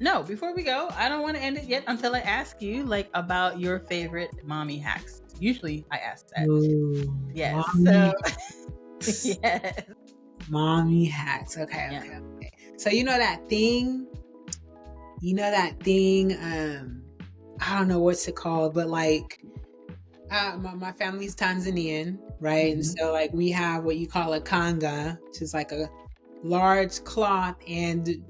no, before we go, I don't want to end it yet until I ask you, like, about your favorite mommy hacks. Usually I ask that. Ooh, yes. So yes. Mommy hacks. Okay. So you know that thing, I don't know what's it called, but like, my family's Tanzanian, right? And so, like, we have what you call a kanga, which is like a large cloth, and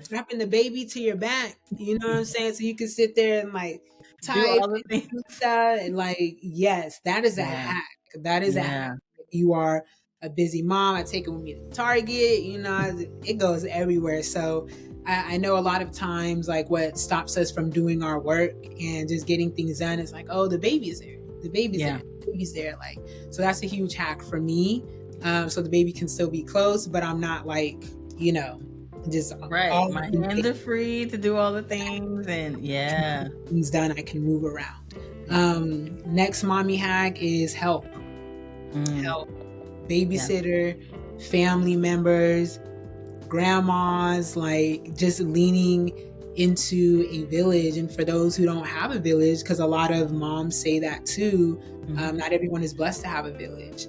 strapping the baby to your back, you know what I'm saying? So you can sit there and like type all the things. And like, yes, that is a hack. That is a hack. If you are a busy mom, I take it with me to Target, it goes everywhere. So I know a lot of times, like, what stops us from doing our work and just getting things done is like, oh, the baby's there. The baby's there. Like, so that's a huge hack for me. So the baby can still be close, but I'm not like, just right. My hands are free to do all the things, and things done. I can move around. Next mommy hack is help. Help. Babysitter, family members, grandmas, like, just leaning into a village. And for those who don't have a village, because a lot of moms say that too, not everyone is blessed to have a village.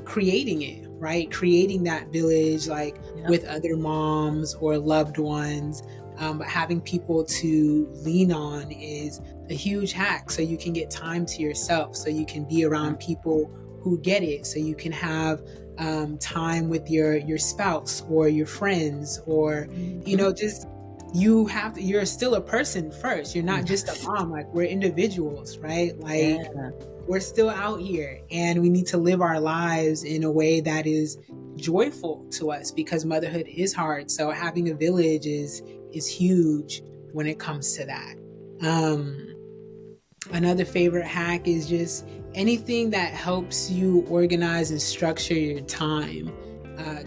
Creating it, right? Creating that village, like, with other moms or loved ones, but having people to lean on is a huge hack. So you can get time to yourself, so you can be around people who get it, so you can have time with your spouse or your friends, or just, you're still a person first. You're not just a mom. Like, we're individuals, right? Like, we're still out here, and we need to live our lives in a way that is joyful to us, because motherhood is hard. So having a village is huge when it comes to that. Another favorite hack is just anything that helps you organize and structure your time.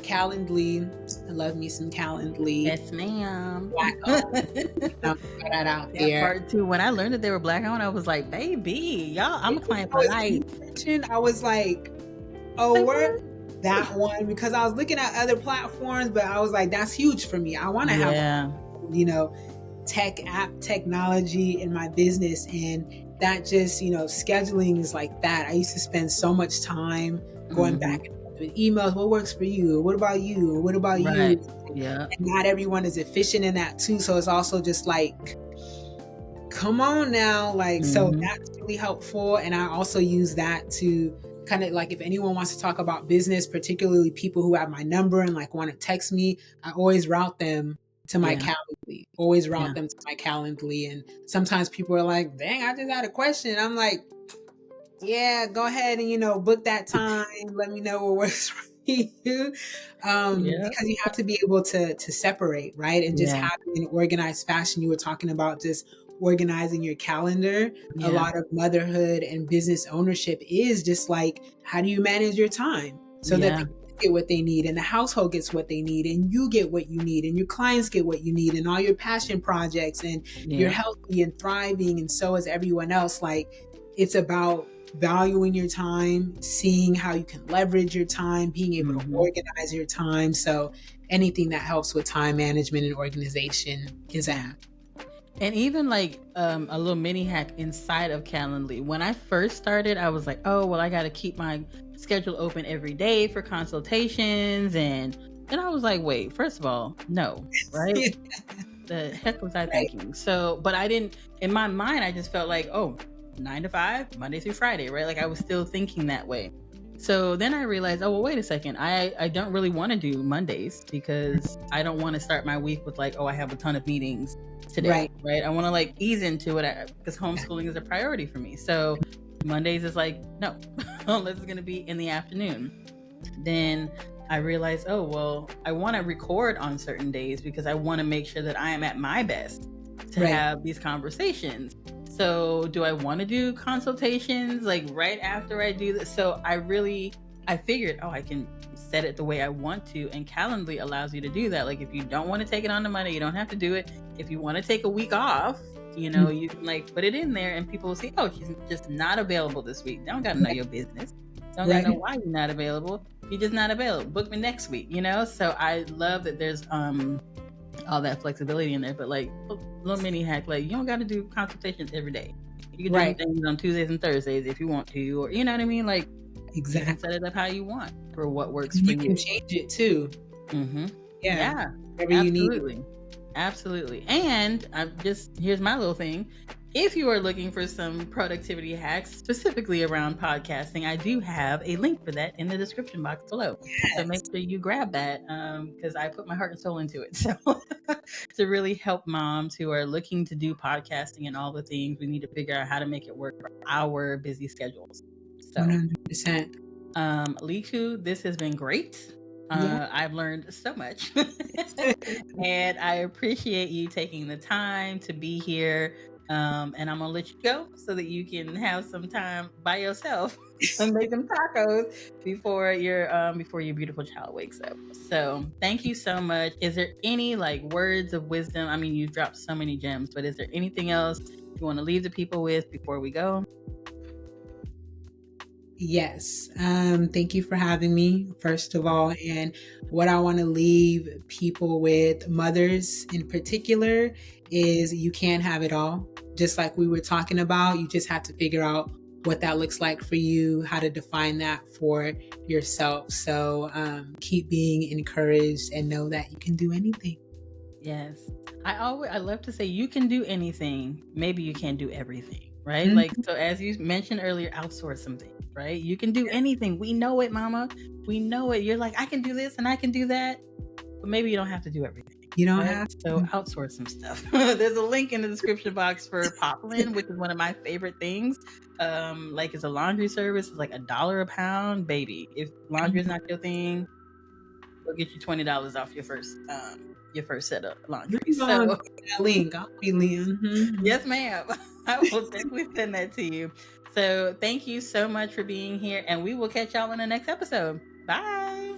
Calendly. I love me some Calendly. Yes, ma'am. Black owned. Put that out there. Part two. When I learned that they were Black owned, I was like, baby, y'all, I'm a client for life. I was like, oh, word, that one, because I was looking at other platforms, but I was like, that's huge for me. I want to have, technology in my business, and that just, scheduling is like that. I used to spend so much time going back and forth with emails. What works for you? What about you? What about you? Yeah. And not everyone is efficient in that too. So it's also just like, come on now. Like, so that's really helpful. And I also use that to kind of, like, if anyone wants to talk about business, particularly people who have my number and like want to text me, I always route them to my Calendly. Always route them to my Calendly. And sometimes people are like, dang, I just had a question. I'm like, yeah, go ahead and, book that time. Let me know what works for Yeah. Because you have to be able to separate, right? And just Yeah. having an organized fashion. You were talking about just organizing your calendar. A Yeah. lot of motherhood and business ownership is just like, how do you manage your time so that Yeah. the kids get what they need and the household gets what they need and you get what you need and your clients get what you need and all your passion projects and you're Yeah. healthy and thriving and so is everyone else. Like, it's about valuing your time, seeing how you can leverage your time, being able to Hmm. organize your time. So anything that helps with time management and organization is a Yeah. hack. And even like a little mini hack inside of Calendly. When I first started, I was like, oh well, I got to keep my schedule open every day for consultations, and I was like, wait, first of all, no, right? The heck was I Right, thinking? So, but I didn't. In my mind, I just felt like, oh, 9 to 5, Monday through Friday, right? Like I was still thinking that way. So then I realized, oh well, wait a second. I don't really want to do Mondays because I don't want to start my week with like, oh, I have a ton of meetings today, right. right? I want to like ease into it because homeschooling is a priority for me. So Mondays is like, no, unless it's going to be in the afternoon. Then I realized, oh, well, I want to record on certain days because I want to make sure that I am at my best to Right. have these conversations. So, do I want to do consultations like right after I do this? So, I figured, oh, I can set it the way I want to. And Calendly allows you to do that. Like, if you don't want to take it on the Monday, you don't have to do it. If you want to take a week off, Mm, you can like put it in there and people will see, oh, she's just not available this week. They don't got to know your business. Don't got to know right. why you're not available. You're just not available. Book me next week. So I love that there's all that flexibility in there. But like little mini hack, like you don't got to do consultations every day. You can do them Right. things on Tuesdays and Thursdays if you want to, or you know what I mean. Like you can set Exactly. it up how you want for what works And for you can you. change it too. Mm-hmm. Yeah. Yeah, Whatever you need. absolutely. Absolutely. And here's my little thing. If you are looking for some productivity hacks specifically around podcasting, I do have a link for that in the description box below. So make Yes. sure you grab that because I put my heart and soul into it. So to really help moms who are looking to do podcasting and all the things, we need to figure out how to make it work for our busy schedules. So 100%. Liku, this has been great. Yeah. I've learned so much. And I appreciate you taking the time to be here. And I'm going to let you go so that you can have some time by yourself and make them tacos before your beautiful child wakes up. So thank you so much. Is there any like words of wisdom? I mean, you've dropped so many gems, but is there anything else you want to leave the people with before we go? Yes. Thank you for having me, first of all. And what I want to leave people with, mothers in particular, is you can't have it all. Just like we were talking about, you just have to figure out what that looks like for you, how to define that for yourself. So keep being encouraged and know that you can do anything. Yes. I love to say you can do anything. Maybe you can't do everything, right? Like Mhm. so as you mentioned earlier, outsource some things, right? You can do anything. We know it, mama. We know it. You're like, I can do this and I can do that. But maybe you don't have to do everything. You don't Right? have So to. outsource some stuff. There's a link in the description box for Poplin, which is one of my favorite things. Like it's a laundry service, it's like $1 a pound, baby. If laundry is not your thing, we'll get you $20 off your first set of laundry. Please So give me that link. I'll be Leon. yes, ma'am. I will definitely send that to you. So thank you so much for being here, and we will catch y'all in the next episode. Bye.